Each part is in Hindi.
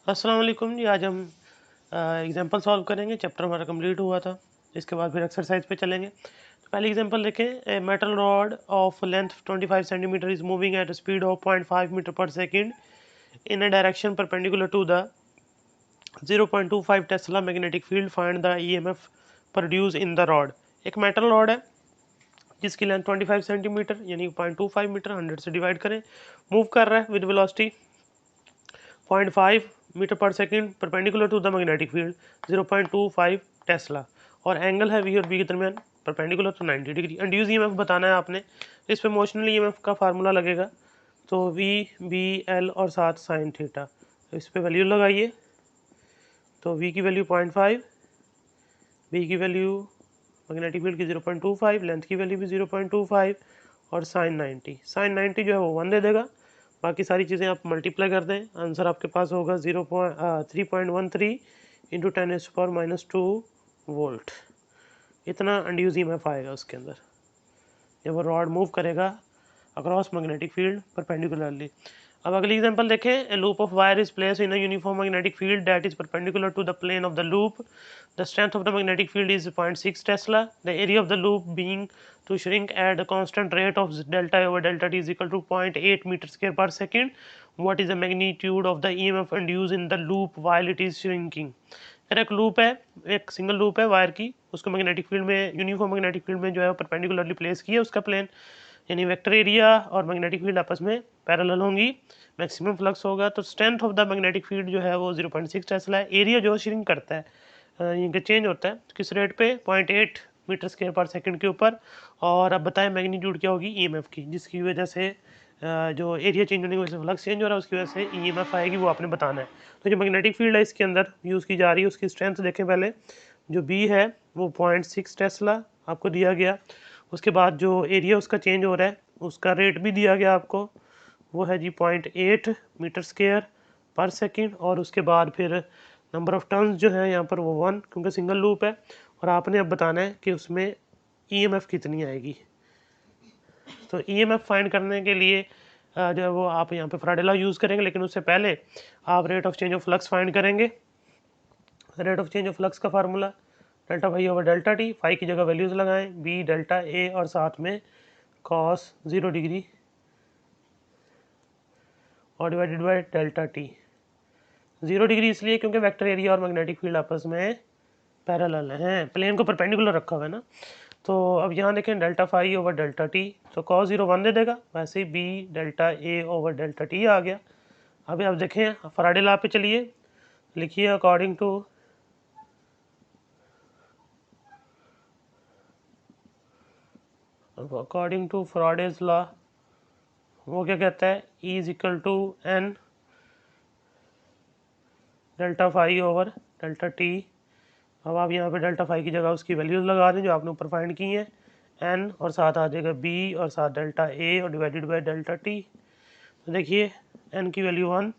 अस्सलाम वालेकुम जी। आज हम एग्जांपल सॉल्व करेंगे। चैप्टर हमारा कंप्लीट हुआ था। इसके बाद फिर एक्सरसाइज पे चलेंगे। तो पहली एग्जांपल देखें। A metal rod of length 25 centimetre is moving at speed of 0.5 metre per second in a direction perpendicular to the 0.25 tesla magnetic field. Find the EMF produce in the rod. एक मेटल रॉड है जिसकी लेंथ 25 सेंटीमीटर यानी 0.25 मीटर 100 से डिवाइड करें, मूव कर रहा है with velocity 0.5 metre per second perpendicular to the magnetic field 0.25 tesla, और एंगल है वी और बी के दरमियान परपेंडिकुलर तो 90 डिग्री। इंड्यूस ईएमएफ बताना है आपने। इस पे मोशनल ईएमएफ का फार्मूला लगेगा, तो वी बी एल और साथ साइन थीटा। इस पे वैल्यू लगाइए। तो वी की वैल्यू 0.5, बी की वैल्यू मैग्नेटिक फील्ड की 0.25, लेंथ की वैल्यू भी 0.25 और साइन 90। साइन 90 जो है वो 1 दे देगा। बाकी सारी चीज़ें आप मल्टीप्लाई कर दें, आंसर आपके पास होगा 3.13 इंटू 10⁻⁻2 वोल्ट। इतना इंड्यूस ईएमएफ आएगा उसके अंदर जब वो रॉड मूव करेगा अक्रॉस मैग्नेटिक फील्ड परपेंडिकुलरली। अब अगली एग्जांपल देखें। A loop of wire is place in a uniform magnetic field that is perpendicular to the plane of the loop. The strength of the magnetic field is 0.6 tesla. The area of the loop being to shrink at a constant rate of delta over delta t is equal to 0.8 meter square per second. What is the magnitude of the EMF induced in the loop while it is shrinking? फिर एक लूप है, एक सिंगल लूप है वायर की, उसको मैग्नेटिक फील्ड में, यूनिफॉर्म मैग्नेटिक फील्ड में जो है परपेंडिकुलरली प्लेस किया उसका प्लेन, यानी वेक्टर एरिया और मैग्नेटिक फील्ड आपस में पैरेलल होंगी, मैक्सिमम फ्लक्स होगा। तो strength of the magnetic field जो है वो 0.6 टेस्ला है। एरिया जो श्रिंक करता है, ये चेंज होता है किस रेट पे, 0.8 मीटर स्क्वायर पर सेकंड के ऊपर। और अब बताएं मैग्नीट्यूड क्या होगी ईएमएफ की, जिसकी वजह से जो एरिया चेंज होने की वजह से फ्लक्स चेंज हो रहा है, उसकी वजह से ईएमएफ आएगी, वो आपने बताना है। तो जो मैग्नेटिक फील्ड है इसके अंदर यूज़ की जा रही है, उसकी स्ट्रेंथ देखें पहले। जो बी है वो 0.6 टेस्ला आपको दिया गया। उसके बाद जो एरिया उसका चेंज हो रहा है उसका रेट भी दिया गया आपको, वो है जी 0.8 मीटर स्क्वायर पर सेकंड। और उसके बाद फिर नंबर ऑफ टर्न्स जो है यहाँ पर वो 1, क्योंकि सिंगल लूप है। और आपने अब बताना है कि उसमें ईएमएफ कितनी आएगी। तो ईएमएफ फाइंड करने के लिए जो है वो आप यहाँ पे फैराडे लॉ यूज़ करेंगे, लेकिन उससे पहले आप rate of change of flux find करेंगे। Rate of change of flux का formula delta phi over delta t. Phi की जगह वैल्यूज़ लगाएं, बी डेल्टा ए और साथ में कॉस 0 डिग्री और divided by delta T. 0 degree इसलिए क्योंकि वेक्टर एरिया और मैग्नेटिक फील्ड आपस में पैरेलल हैं, प्लेन को परपेंडिकुलर रखा हुआ है ना। तो अब यहाँ देखें delta phi over delta T, तो कॉस 0 1 दे देगा, वैसे ही B delta A over delta T आ गया। अभी आप देखें फैराडे लॉ पे चलिए, लिखिए अकॉर्डिंग टू फैराडेज लॉ वो क्या कहता है, E is equal to N delta phi over delta T. अब आप यहाँ पे डेल्टा फाई की जगह उसकी वैल्यूज़ लगा दें जो आपने ऊपर फाइंड की हैं, एन और साथ आ जाएगा बी और साथ डेल्टा ए और डिवाइडेड बाय डेल्टा टी। तो देखिए एन की वैल्यू 1,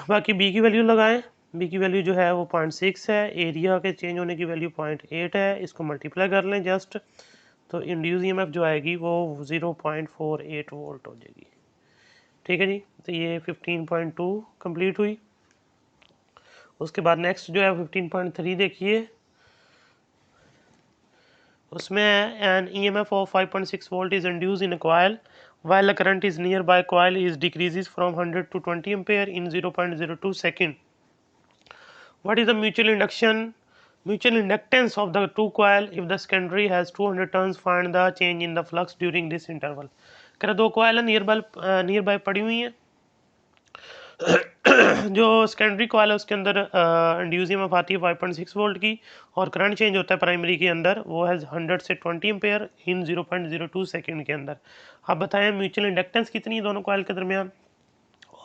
बाकी बी की वैल्यू लगाएं। बी की वैल्यू जो है वो 0.6 है, एरिया के चेंज होने की वैल्यू 0.8 है, इसको मल्टीप्लाई कर लें जस्ट, तो इंड्यूस ईएमएफ जो आएगी वो 0.48 वोल्ट हो जाएगी। ठीक है जी। तो ये 15.2 कंप्लीट हुई। उसके बाद नेक्स्ट जो है 15.3 देखिए। उसमें an EMF of 5.6 volt is induce in a coil while the current is nearby coil is decreases from 100 to 20 ampere in 0.02 second. What is the mutual inductance of the two coil if the secondary has 200 turns? Find the change in the flux during this interval. कह रहा दो coil नियर बाय पड़ी हुई हैं। जो सेकेंडरी कॉइल है उसके अंदर इंड्यूस ईएमएफ आती है 5.6 वोल्ट की, और करंट चेंज होता है प्राइमरी के अंदर, वो है 100 से 20 एम्पेयर इन 0.02 सेकंड के अंदर। आप बताएं म्यूचुअल इंडक्टेंस कितनी है दोनों कॉइल के दरमियान,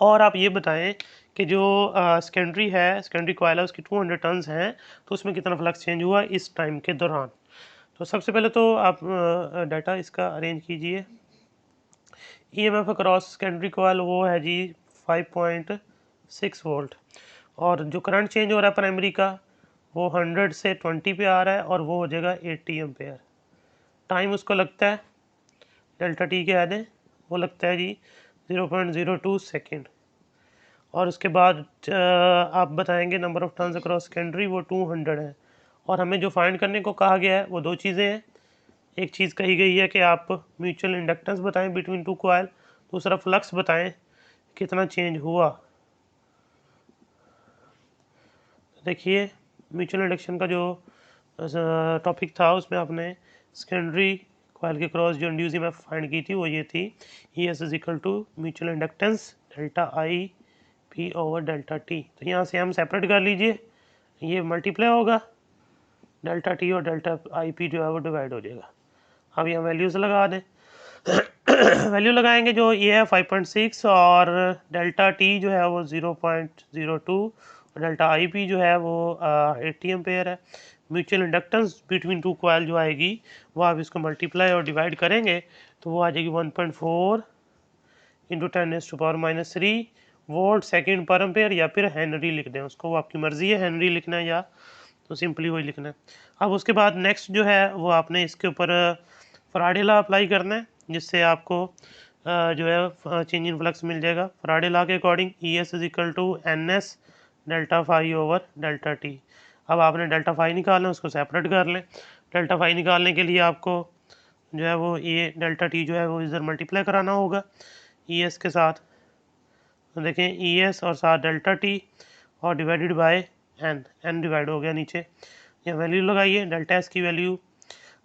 और आप ये बताएं कि जो सेकेंडरी कॉइल है उसकी 200 टर्न्स हैं, तो उसमें कितना फ्लक्स चेंज हुआ इस टाइम के दौरान। तो सबसे पहले तो आप डाटा इसका अरेंज कीजिए। ईएमएफ अक्रॉस सेकेंडरी कॉइल वो है जी 5.6 वोल्ट, और जो करंट चेंज हो रहा है प्राइमरी का वो 100 से 20 पे आ रहा है, और वो हो जाएगा 80 एम्पेयर। टाइम उसको लगता है डेल्टा टी के आधे, वो लगता है जी 0.02 सेकेंड। और उसके बाद आप बताएंगे number of turns across secondary, वो 200 है। और हमें जो फाइंड करने को कहा गया है वो दो चीज़ें हैं। एक चीज़ कही गई है कि आप म्यूचुअल इंडक्टेंस बताएं बिटवीन टू कॉइल, दूसरा फ्लक्स बताएं कितना चेंज हुआ। देखिए म्यूचुअल इंडक्शन का जो टॉपिक था उसमें आपने सेकेंडरी कॉइल के क्रॉस जो इंड्यूस ईएमएफ फाइंड की थी वो ये थी, E S is equal to mutual inductance delta I P over delta T. तो यहाँ से हम सेपरेट कर लीजिए, ये मल्टीप्लाई होगा, डेल्टा टी और डेल्टा आई पी जो है वो डिवाइड हो जाएगा। अब यहाँ वैल्यूज़ लगा दें वैल्यू लगाएंगे जो ये है 5.6 और डेल्टा टी जो है वो 0.02 और डेल्टा आई पी जो है वो 80 एम्पेयर है। Mutual inductance between two coil जो आएगी वो आप इसको मल्टीप्लाई और डिवाइड करेंगे तो वो आ जाएगी 1.4 into 10⁻⁻³ volt second per ampere, या फिर हेनरी लिख दें उसको, वो आपकी मर्ज़ी है हेनरी लिखना है या तो सिंपली वही लिखना है। अब उसके बाद नेक्स्ट जो है वो आपने इसके ऊपर फराडे लॉ अप्लाई करना है, जिससे आपको जो है चेंज इन फ्लक्स मिल जाएगा। फराडे लॉ के according E S is equal to N S delta phi over delta T. अब आपने डेल्टा फाई निकालना है, उसको सेपरेट कर लें। डेल्टा फाई निकालने के लिए आपको जो है वो ये डेल्टा टी जो है वो इधर मल्टीप्लाई कराना होगा ई एस के साथ। तो देखें ई एस और साथ डेल्टा टी और divided by N, N divide हो गया नीचे। ये वैल्यू लगाइए, डेल्टा एस की वैल्यू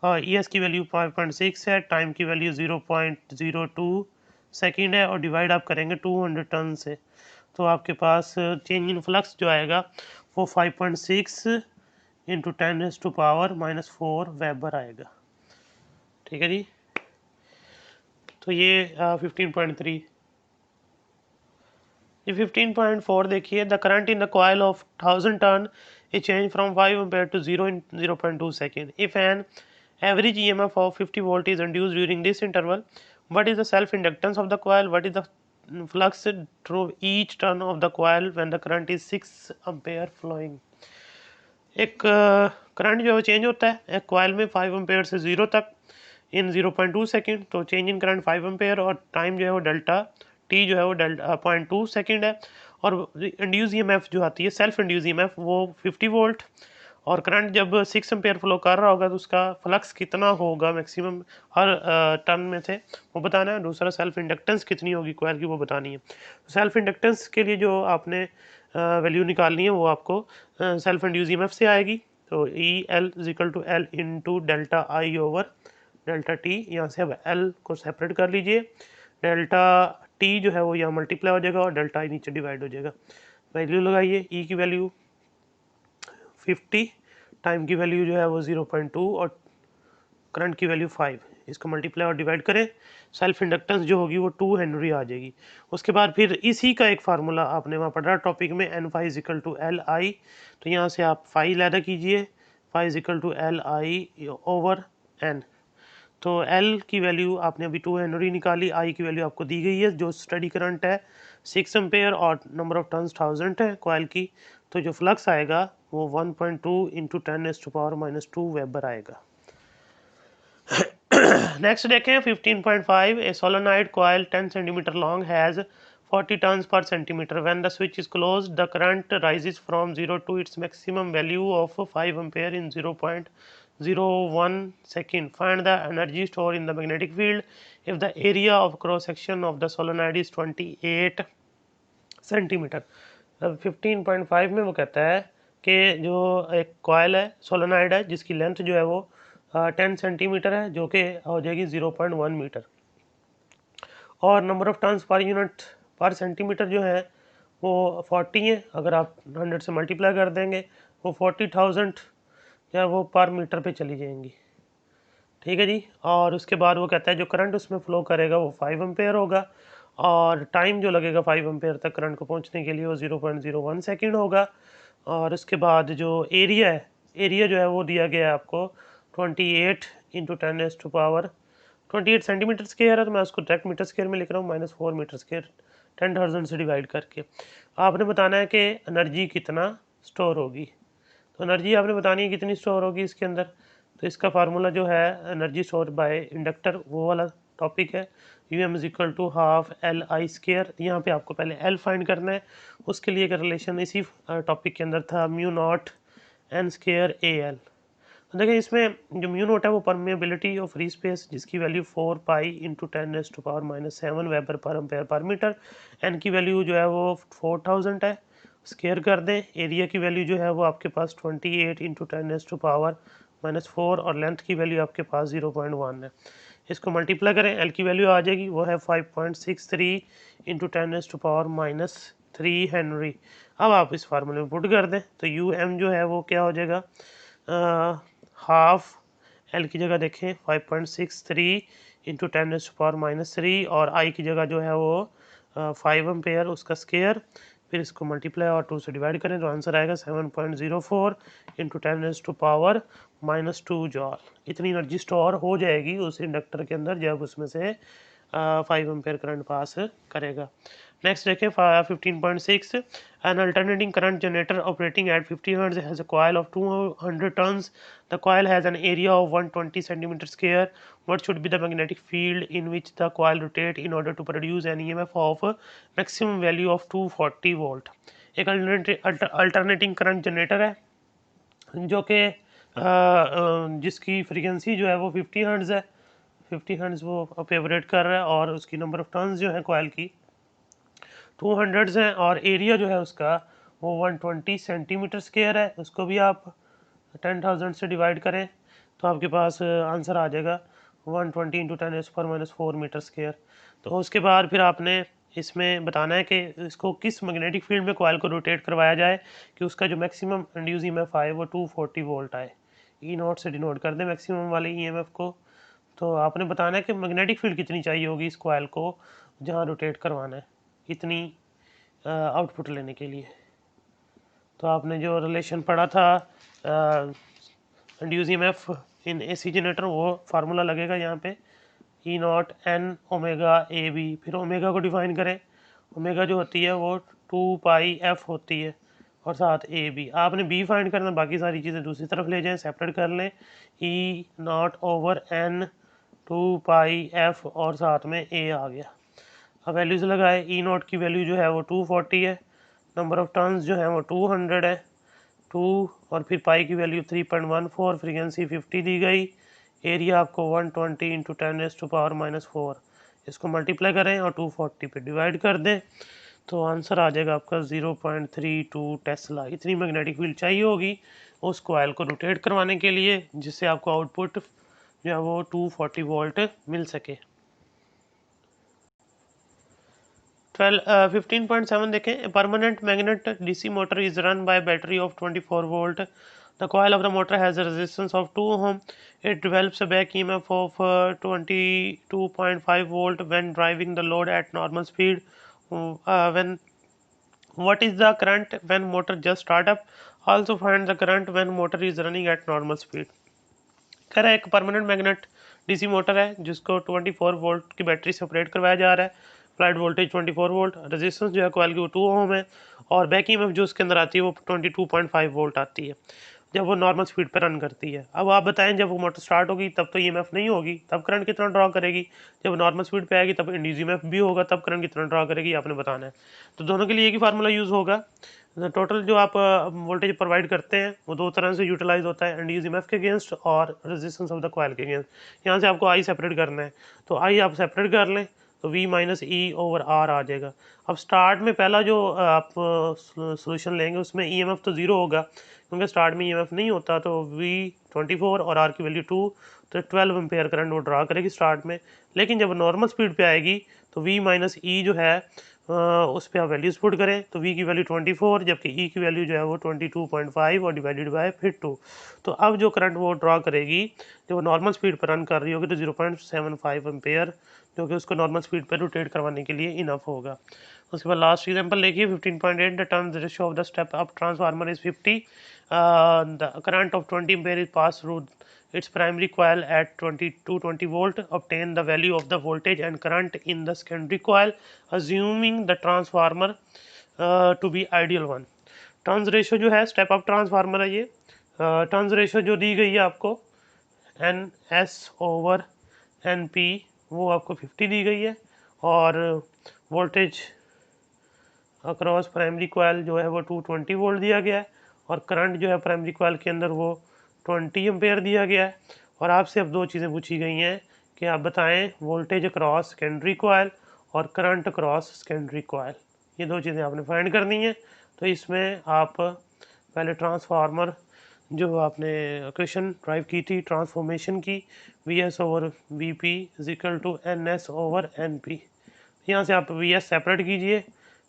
और ई एस की वैल्यू 5.6 है, टाइम की वैल्यू 0.02 सेकेंड है और डिवाइड आप करेंगे 200 टन से, तो आपके पास चेंज इन फ्लक्स जो आएगा वो 5.6 इंटू 10⁻⁻⁴ वेबर आएगा। ठीक है जी। तो ये 15.3। ये 15.4 देखिए, the current in the coil of 1000 turn is changed from 5 ampere to 0 in 0.2 second. If an average EMF of 50 volt is induced during this interval, what is the self inductance of the coil? What is the flux through each turn of the coil when the current is 6 ampere flowing? एक करंट जो है चेंज होता है एक कॉइल में 5 एम्पेयर से 0 तक इन 0.2 सेकेंड, तो चेंज इन करंट 5 एम्पेयर और टाइम जो है वो डेल्टा टी जो है वो डेल्टा 0.2 सेकेंड है। और इंड्यूस ईएमएफ जो आती है सेल्फ इंड्यूस ईएमएफ वो 50 वोल्ट, और करंट जब 6 एम्पेयर फ्लो कर रहा होगा तो उसका फ्लक्स कितना होगा मैक्सिमम हर टर्न में से वो बताना है। दूसरा सेल्फ इंडक्टेंस कितनी होगी कॉइल की वो बतानी है। सेल्फ इंडक्टेंस के लिए जो आपने वैल्यू निकालनी है वो आपको सेल्फ इंड्यूस ईएमएफ से आएगी। तो E L is equal to L into delta I over delta T. यहाँ से अब एल को सेपरेट कर लीजिए, डेल्टा टी जो है वो यहाँ मल्टीप्लाई हो जाएगा और डेल्टा आई नीचे डिवाइड हो जाएगा। वैल्यू लगाइए, ई की वैल्यू 50, टाइम की वैल्यू जो है वो 0.2 और करंट की वैल्यू 5, इसको मल्टीप्लाई और डिवाइड करें, सेल्फ इंडक्टेंस जो होगी वो 2 हेनरी आ जाएगी। उसके बाद फिर इसी का एक फार्मूला आपने वहाँ पढ़ा टॉपिक में, N phi is equal to L I. तो यहाँ से आप फाई लैदा कीजिए, phi is equal to L I over N. तो एल की वैल्यू आपने अभी 2 हेनरी निकाली, आई की वैल्यू आपको दी गई है जो स्टडी करंट है 6 एम्पेयर और नंबर ऑफ टर्न्स 1000 है कॉइल की। तो जो फ्लक्स आएगा वो 1.2 इंटू 10⁻⁻² वेबर आएगा। नेक्स्ट देखें 15.5, a solenoid coil 10 centimetre long has 40 turns per centimetre. When the switch is closed the current rises from 0 to its maximum value of 5 ampere in 0.01 second. Find the energy stored in the magnetic field if the area of cross section of the solenoid is 28 centimetre. अब 15.5 में वो कहता है कि जो एक कॉयल है सोलेनॉइड है जिसकी लेंथ जो है वो 10 सेंटीमीटर है जो कि हो जाएगी 0.1 मीटर, और number of turns per unit पर सेंटीमीटर जो है वो 40 है। अगर आप 100 से मल्टीप्लाई कर देंगे वो 40,000 जो है वो पर मीटर पे चली जाएंगी। ठीक है जी। और उसके बाद वो कहता है जो करंट उसमें फ्लो करेगा वो 5 एम्पेयर होगा, और टाइम जो लगेगा 5 एम्पेयर तक करंट को पहुंचने के लिए वो 0.01 सेकेंड होगा। और उसके बाद जो एरिया है, एरिया जो है वो दिया गया है आपको 28 इंटू 10⁻⁻28 सेंटीमीटर स्क्वायर है, तो मैं उसको डायरेक्ट मीटर स्क्वायर में लिख रहा हूँ, -4 मीटर स्क्वायर 10,000 से डिवाइड करके। आपने बताना है कि एनर्जी कितना स्टोर होगी, तो एनर्जी आपने बतानी है कितनी स्टोर होगी इसके अंदर। तो इसका फार्मूला जो है एनर्जी स्टोर बाय इंडक्टर वो वाला टॉपिक है UM is equal to half LI²। यहाँ पे आपको पहले L फाइंड करना है, उसके लिए एक रिलेशन इसी टॉपिक के अंदर था μ0 N² AL। तो देखिए इसमें जो म्यू नोट है वो परमेबिलिटी ऑफ फ्री स्पेस जिसकी वैल्यू 4 pi into 10⁻⁻7 weber per ampere per metre. N की वैल्यू जो है वो 4000 है, स्केयर कर दें। एरिया की वैल्यू जो है वो आपके पास 28 इंटू 10⁻⁻4 और लेंथ की वैल्यू आपके पास 0.1 है। इसको मल्टीप्लाई करें, एल की वैल्यू आ जाएगी, वो है 5.63 इंटू 10⁻³ हेनरी। अब आप इस फार्मूले में पुट कर दें तो यू एम जो है वो क्या हो जाएगा, हाफ एल की जगह देखें 5.63 इंटू 10⁻³ और आई की जगह जो है वो 5 एम्पेयर, उसका स्केयर, फिर इसको मल्टीप्लाई और 2 से डिवाइड करें तो आंसर आएगा 7.04 इंटू 10⁻⁻2 जॉल। इतनी एनर्जी स्टोर हो जाएगी उस इंडक्टर के अंदर जब उसमें से 5 एम्पेयर करंट पास करेगा। नेक्स्ट देखें 15.6, an alternating current generator operating at 50 Hz has a coil of 200 tons. The coil has an area of 120 centimeter square. What should be the magnetic field in which the coil rotate in order to produce an EMF of maximum value of 240 volt? एक अल्टरनेटिंग करंट जनरेटर है जो कि जिसकी फ्रीक्वेंसी जो है वो 50 हर्ट्ज़ है। 50 हर्ट्ज़ वो ऑपरेट कर रहा है और उसकी नंबर ऑफ टर्न्स जो है कॉइल की 200 हैं और एरिया जो है उसका वो 120 सेंटीमीटर स्क्वायर है। उसको भी आप 10,000 से डिवाइड करें तो आपके पास आंसर आ जाएगा 120 इंटू 10⁻⁴ मीटर स्क्वायर। तो उसके बाद फिर आपने इसमें बताना है कि इसको किस मैग्नेटिक फील्ड में कॉइल को रोटेट करवाया जाए कि उसका जो मैक्सिमम इंड्यूस ईएमएफ आए वो 240 वोल्ट आए। E0 से डिनोट कर दें मैक्सिमम वाले ईएमएफ को। तो आपने बताना है कि मैग्नेटिक फील्ड कितनी चाहिए होगी इस कॉइल को जहाँ रोटेट करवाना है इतनी आउटपुट लेने के लिए। तो आपने जो रिलेशन पढ़ा था induce EMF in AC generator वो फार्मूला लगेगा यहाँ पे E0 N omega A B. फिर ओमेगा को डिफाइन करें, ओमेगा जो होती है वो 2 पाई F होती है और साथ ए बी। आपने बी फाइंड करना, बाकी सारी चीज़ें दूसरी तरफ ले जाएं, सेपरेट कर लें। E0/N 2 पाई F और साथ में ए आ गया। अब वैल्यूज़ लगाए, E0 की वैल्यू जो है वो 240 है, नंबर ऑफ टर्न्स जो है वो 200 है, 2 और फिर पाई की वैल्यू 3.14, फ्रीक्वेंसी 50 दी गई, एरिया आपको 120 इंटू 10⁻⁴। इसको मल्टीप्लाई करें और 240 पे डिवाइड कर दें तो आंसर आ जाएगा आपका 0.32 टेस्ला। इतनी मैग्नेटिक फील्ड चाहिए होगी उस कॉइल को रोटेट करवाने के लिए जिससे आपको आउटपुट जो है वो 240 वोल्ट मिल सके। 15.7 देखें, permanent magnet DC motor is run by battery of 24 volt. The coil of the motor has a resistance of 2 ohm. It develops a back EMF of 22.5 volt when driving the load at normal speed. What is the current when motor just start up? Also find the current when motor is running at normal speed. कह रहा है एक परमानेंट मैग्नेट डीसी मोटर है जिसको 24 वोल्ट की बैटरी से ऑपरेट करवाया जा रहा है। अप्लाइड वोल्टेज 24 वोल्ट, रेजिस्टेंस जो है कॉइल की वो 2 ओम है और बैक ईएमएफ जो उसके अंदर आती है वो 22.5 वोल्ट आती है जब वो नॉर्मल स्पीड पर रन करती है। अब आप बताएं जब वो मोटर स्टार्ट होगी तब तो ईएमएफ नहीं होगी, तब करंट कितना ड्रॉ करेगी? जब नॉर्मल स्पीड पे आएगी तब इंड्यूस ईएमएफ भी होगा, तब करंट कितना ड्रॉ करेगी आपने बताना है। तो दोनों के लिए एक ही फार्मूला यूज़ होगा। टोटल जो आप वोल्टेज प्रोवाइड करते हैं वो दो तरह से यूटिलाइज होता है, इंड्यूस ईएमएफ के अगेंस्ट और रेजिस्टेंस ऑफ द कॉइल के अगेंस्ट। यहाँ से आपको आई सेपरेट करना है तो आई आप सेपरेट कर लें तो V minus E over R आ जाएगा। अब स्टार्ट में पहला जो आप सोल्यूशन लेंगे उसमें ईएमएफ तो ज़ीरो होगा क्योंकि स्टार्ट में ईएमएफ नहीं होता, तो V 24 और R की वैल्यू 2, तो 12 एम्पेयर करंट वो ड्रा करेगी स्टार्ट में। लेकिन जब नॉर्मल स्पीड पे आएगी तो V माइनस ई जो है उस पर आप वैल्यूज पुट करें तो V की वैल्यू 24 जबकि E की वैल्यू जो है वो 22.5 और डिवाइडेड बाय फिर 2। तो अब जो करंट वो ड्रा करेगी जब वो नॉर्मल स्पीड पर रन कर रही होगी तो 0.75 एम्पेयर जो कि उसको नॉर्मल स्पीड पर रोटेट करवाने के लिए इनफ होगा। उसके बाद लास्ट एग्जांपल देखिए 15.8, the turns ratio of the step up transformer is 50, the current of 20 ampere is pass through its primary coil at 220 volt. Obtain the value of the voltage and current in the secondary coil assuming the transformer to be ideal one. Turns ratio जो है स्टेप अप ट्रांसफार्मर है, ये टर्न्स रेशियो जो दी गई है आपको NS/NP वो आपको 50 दी गई है, और वोल्टेज अक्रॉस प्राइमरी कॉइल जो है वो 220 वोल्ट दिया गया है, और करंट जो है प्राइमरी कॉइल के अंदर वो 20 एम्पेयर दिया गया है। और आपसे अब दो चीज़ें पूछी गई हैं कि आप बताएं वोल्टेज अक्रॉस सेकेंडरी कॉइल और करंट अक्रॉस सेकेंडरी कॉइल, ये दो चीज़ें आपने फाइंड करनी है। तो इसमें आप पहले ट्रांसफार्मर जो आपने क्वेश्चन ड्राइव की थी ट्रांसफॉर्मेशन की, V S over V P is equal to N S over N P. यहाँ से आप वी एस सेपरेट कीजिए,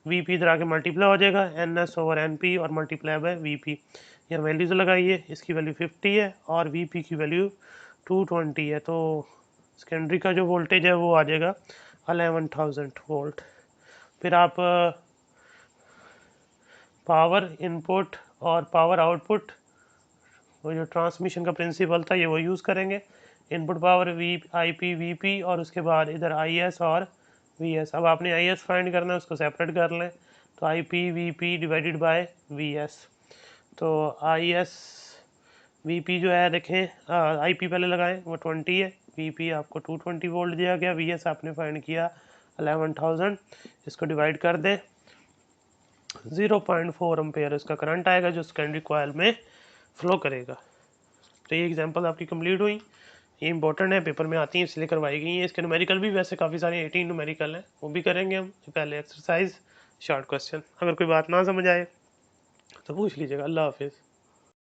वी पी इधर आके मल्टीप्लाई हो जाएगा N S over N P और मल्टीप्लाई बाय वी पी। यहाँ वैल्यूज़ लगाइए, इसकी वैल्यू 50 है और वी पी की वैल्यू 220 है, तो सेकेंडरी का जो वोल्टेज है वो आ जाएगा 11,000 वोल्ट। फिर आप पावर इनपुट और पावर आउटपुट, वो जो ट्रांसमिशन का प्रिंसिपल था ये वो यूज़ करेंगे। Input power V I P V P, और उसके बाद इधर आई एस और वी एस। अब आपने आई एस फाइंड करना है, उसको सेपरेट कर लें, तो आई P V P divided by V S. तो आई एस वी पी जो है देखें, आई पी पहले लगाएं वो 20 है, वी पी आपको 220 वोल्ट दिया गया, वी एस आपने फाइंड किया 11,000। इसको डिवाइड कर दें, 0.4 एम्पेयर इसका करंट आएगा जो सेकेंडरी कॉइल में फ्लो करेगा। तो ये एग्जांपल आपकी कंप्लीट हुई, ये इंपॉर्टेंट है, पेपर में आती हैं इसलिए करवाई गई हैं। इसके न्यूमेरिकल भी वैसे काफ़ी सारे 18 न्यूमेरिकल हैं, वो भी करेंगे हम। पहले एक्सरसाइज शॉर्ट क्वेश्चन, अगर कोई बात ना समझ आए तो पूछ लीजिएगा। अल्लाह हाफिज़।